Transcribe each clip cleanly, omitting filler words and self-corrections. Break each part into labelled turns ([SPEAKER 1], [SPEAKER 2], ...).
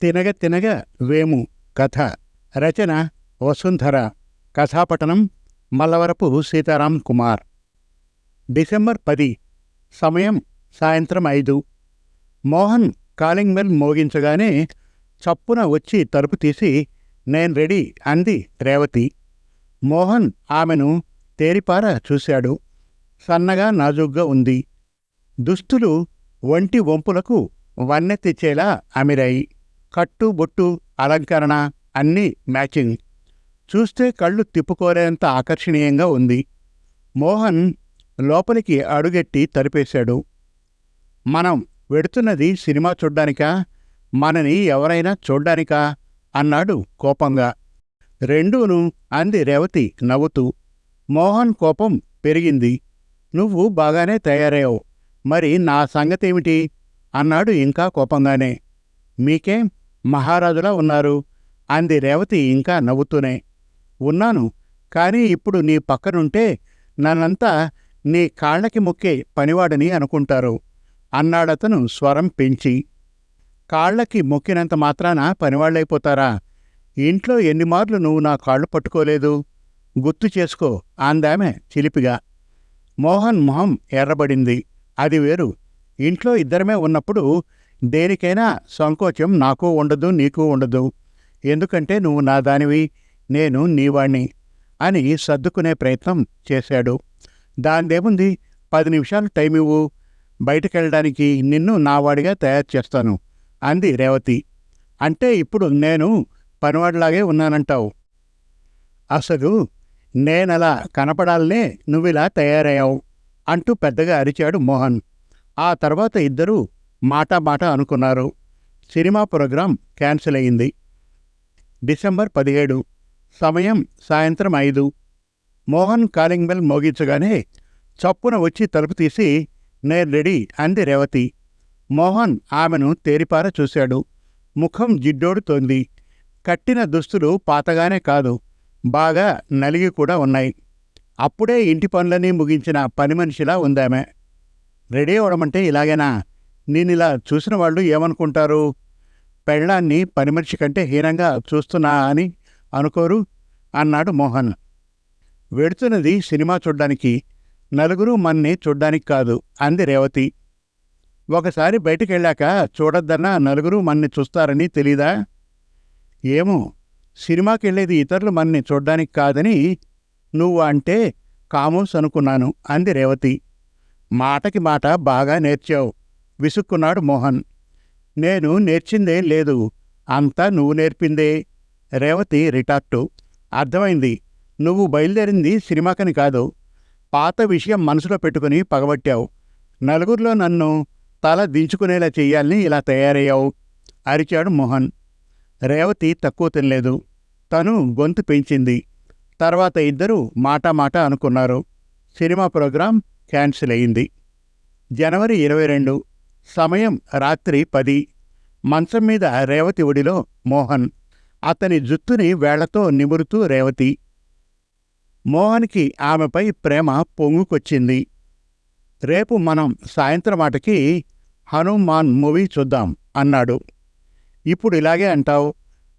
[SPEAKER 1] తినగ తినగ వేము కథ. రచన వసుంధర. కథాపఠనం మల్లవరపు సీతారాం కుమార్. డిసెంబర్ 10. సమయం సాయంత్రం 5. మోహన్ కాలింగ్ బెల్ మోగించగానే చప్పున వచ్చి తలుపు తీసి నేను రెడీ అంది రేవతి. మోహన్ ఆమెను తేరిపార చూశాడు. సన్నగా నాజూగ్గా ఉంది. దుస్తులు ఒంటి వంపులకు వన్నె తెచ్చేలా అమిరాయి. కట్టు బొట్టు అలంకరణ అన్నీ మ్యాచింగ్. చూస్తే కళ్ళు తిప్పుకోలేంత ఆకర్షణీయంగా ఉంది. మోహన్ లోపలికి అడుగెట్టి తలుపేశాడు. మనం వెడుతున్నది సినిమా చూడ్డానికా, మనని ఎవరైనా చూడ్డానికా అన్నాడు కోపంగా. రెండూను అంది రేవతి నవ్వుతూ. మోహన్ కోపం పెరిగింది. నువ్వు బాగానే తయారయ్యావు, మరి నా సంగతేమిటి అన్నాడు ఇంకా కోపంగానే. మీకేం మహారాజులా ఉన్నారు అంది రేవతి ఇంకా నవ్వుతూనే. ఉన్నాను, కానీ ఇప్పుడు నీ పక్కనుంటే నన్నంతా నీ కాళ్ళకి మొక్కే పనివాడని అనుకుంటారు అన్నాడతను స్వరం పెంచి. కాళ్ళకి మొక్కినంత మాత్రాన పనివాళ్ళైపోతారా? ఇంట్లో ఎన్నిమార్లు నువ్వు నా కాళ్ళు పట్టుకోలేదు, గుర్తు చేసుకో అందామె చిలిపిగా. మోహన్ మొహం ఎర్రబడింది. అది వేరు. ఇంట్లో ఇద్దరమే ఉన్నప్పుడు దేనికైనా సంకోచం నాకు ఉండదు, నీకు ఉండదు. ఎందుకంటే నువ్వు నా దానివి, నేను నీవాణ్ణి అని సర్దుకునే ప్రయత్నం చేశాడు. దాందేముంది, 10 నిమిషాలు టైం ఇవ్వు, బయటకెళ్ళడానికి నిన్ను నావాడిగా తయారు చేస్తాను అంది రేవతి. అంటే ఇప్పుడు నేను పనివాడిలాగే ఉన్నానంటావు? అసలు నేనలా కనపడాలనే నువ్విలా తయారయ్యావు అంటూ పెద్దగా అరిచాడు మోహన్. ఆ తర్వాత ఇద్దరూ మాట అనుకున్నారు. సినిమా ప్రోగ్రాం క్యాన్సిల్ అయింది. డిసెంబర్ 17. సమయం సాయంత్రం 5. మోహన్ కాలింగ్ బెల్ మోగించగానే చప్పున వచ్చి తలుపు తీసి నేను రెడీ అంది రేవతి. మోహన్ ఆమెను తేరిపార చూశాడు. ముఖం జిడ్డోడుతోంది. కట్టిన దుస్తులు పాతగానే కాదు, బాగా నలిగి కూడా ఉన్నాయి. అప్పుడే ఇంటి పనులన్నీ ముగించిన పని మనిషిలా ఉందామె. రెడీ అవడమంటే ఇలాగేనా? నేనిలా చూసిన వాళ్ళు ఏమనుకుంటారు? పెళ్ళాన్ని పని మనిషి కంటే హీనంగా చూస్తున్నా అని అనుకోరు అన్నాడు మోహన్. వెడుతున్నది సినిమా చూడ్డానికి, నలుగురు మన్ని చూడ్డానికి కాదు అంది రేవతి. ఒకసారి బయటికెళ్ళాక చూడొద్దన్నా నలుగురు మన్ని చూస్తారని తెలీదా? ఏమో, సినిమాకెళ్ళేది ఇతరులు మన్ని చూడ్డానికి కాదని నువ్వు అంటే కామోస్ అనుకున్నాను అంది రేవతి. మాటకి మాట బాగా నేర్చావు విసుక్కున్నాడు మోహన్. నేను నేర్చిందేం లేదు, అంతా నువ్వు నేర్పిందే. రేవతి రిటార్టు. అర్థమైంది, నువ్వు బయలుదేరింది సినిమాకని కాదు, పాత విషయం మనసులో పెట్టుకుని పగబట్టావు. నలుగురిలో నన్ను తల దించుకునేలా చెయ్యాలని ఇలా తయారయ్యావు అరిచాడు మోహన్. రేవతి తక్కువ తినలేదు. తను గొంతు పెంచింది. తర్వాత ఇద్దరూ మాట అనుకున్నారు. సినిమా ప్రోగ్రాం క్యాన్సిల్ అయింది. జనవరి 22. సమయం రాత్రి 10. మంచం మీద రేవతి ఒడిలో మోహన్. అతని జుత్తుని వేళ్లతో నిమురుతూ రేవతి. మోహన్కి ఆమెపై ప్రేమ పొంగుకొచ్చింది. రేపు మనం సాయంత్రమాటకి హనుమాన్ మూవీ చూద్దాం అన్నాడు. ఇప్పుడు ఇలాగే అంటావు,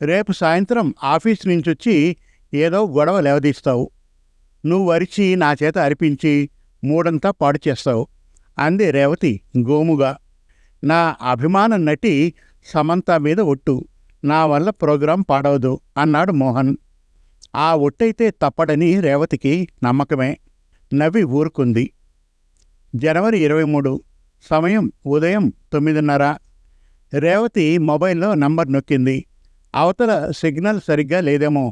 [SPEAKER 1] రేపు సాయంత్రం ఆఫీస్ నుంచొచ్చి ఏదో గొడవ లేవదీస్తావు. నువ్వు అరిచి నా చేత అరిపించి మూడంతా పాడు చేస్తావు అంది రేవతి గోముగా. నా అభిమాన నటి సమంత మీద ఒట్టు, నా వల్ల ప్రోగ్రాం పాడవదు అన్నాడు మోహన్. ఆ ఒట్టయితే తప్పడని రేవతికి నమ్మకమే. నవ్వి ఊరుకుంది. జనవరి 23. సమయం ఉదయం 9:30. రేవతి మొబైల్లో నంబర్ నొక్కింది. అవతల సిగ్నల్ సరిగ్గా లేదేమో.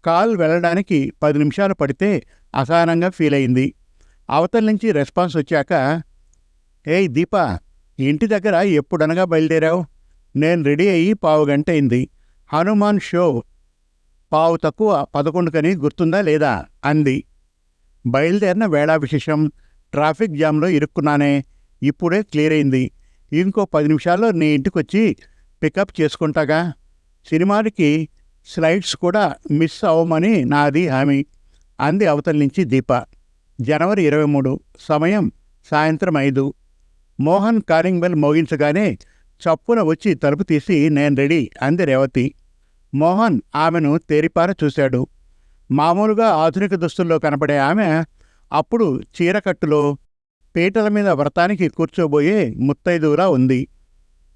[SPEAKER 1] కాల్ వెళ్ళడానికి 10 నిమిషాలు పడితే అసహనంగా ఫీల్ అయింది. అవతల నుంచి రెస్పాన్స్ వచ్చాక, ఏయ్ దీపా, ఇంటి దగ్గర ఎప్పుడనగా బయలుదేరావు? నేను రెడీ అయ్యి 15 గంట అయింది. హనుమాన్ షో 11:15 కని గుర్తుందా లేదా అంది. బయలుదేరిన వేళా విశేషం, ట్రాఫిక్ జామ్లో ఇరుక్కున్నానే, ఇప్పుడే క్లియర్ అయింది. ఇంకో 10 నిమిషాల్లో నీ ఇంటికొచ్చి పికప్ చేసుకుంటాగా. సినిమాకి స్లైడ్స్ కూడా మిస్ అవ్వమని నాది హామీ అంది అవతల నుంచి దీప. జనవరి 23. సమయం సాయంత్రం 5. మోహన్ కాలింగ్ బెల్ మోగించగానే చప్పున వచ్చి తలుపు తీసి నేను రెడీ అంది రేవతి. మోహన్ ఆమెను తేరిపార చూశాడు. మామూలుగా ఆధునిక దుస్తుల్లో కనపడే ఆమె అప్పుడు చీరకట్టులో పీటల మీద వ్రతానికి కూర్చోబోయే ముత్తైదువులా ఉంది.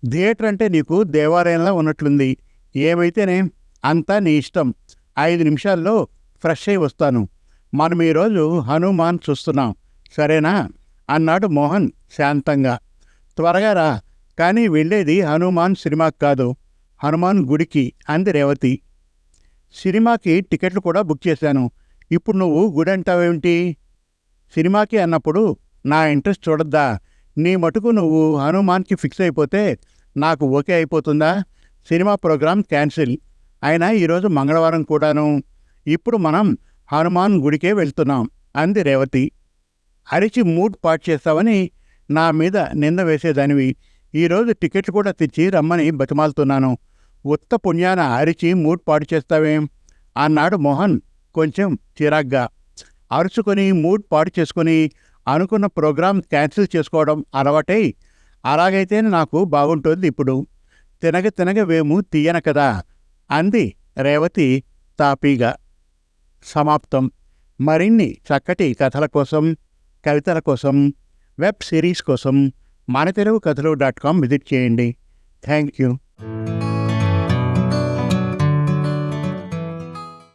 [SPEAKER 1] థియేటర్ అంటే నీకు దేవాలయంలా ఉన్నట్లుంది. ఏమైతేనే అంతా నీ ఇష్టం. 5 నిమిషాల్లో ఫ్రెష్ అయి వస్తాను. మనం ఈరోజు హనుమాన్ చూస్తున్నాం, సరేనా అన్నాడు మోహన్ శాంతంగా. త్వరగా రా, కానీ వెళ్ళేది హనుమాన్ సినిమాకి కాదు, హనుమాన్ గుడికి అంది రేవతి. సినిమాకి టికెట్లు కూడా బుక్ చేశాను. ఇప్పుడు నువ్వు గుడి అంటావేమిటి? సినిమాకి అన్నప్పుడు నా ఇంట్రెస్ట్ చూడద్దా? నీ మటుకు నువ్వు హనుమాన్కి ఫిక్స్ అయిపోతే నాకు ఓకే అయిపోతుందా? Cinema program cancel. అయినా ఈరోజు మంగళవారం కూడాను. ఇప్పుడు మనం హనుమాన్ గుడికే వెళ్తున్నాం అంది రేవతి. అరిచి మూడ్ పాటు చేస్తావని నా మీద నింద వేసేదానివి. ఈరోజు టికెట్లు కూడా తెచ్చి రమ్మని బతిమాలుతున్నాను. ఉత్త పుణ్యాన అరిచి మూడ్ పాటు చేస్తావేం అన్నాడు మోహన్ కొంచెం చిరాగ్గా. అరుచుకొని మూడ్ పాడు చేసుకుని అనుకున్న ప్రోగ్రాం క్యాన్సిల్ చేసుకోవడం అలవాటై, అలాగైతేనే నాకు బాగుంటుంది. ఇప్పుడు తినగ తినగ వేము తీయన కదా అంది రేవతి తాపీగా. సమాప్తం. మరిన్ని చక్కటి కథల కోసం, కవితల కోసం, వెబ్ సిరీస్ కోసం మనతెలుగుకథలు.com విజిట్ చేయండి. Thank you.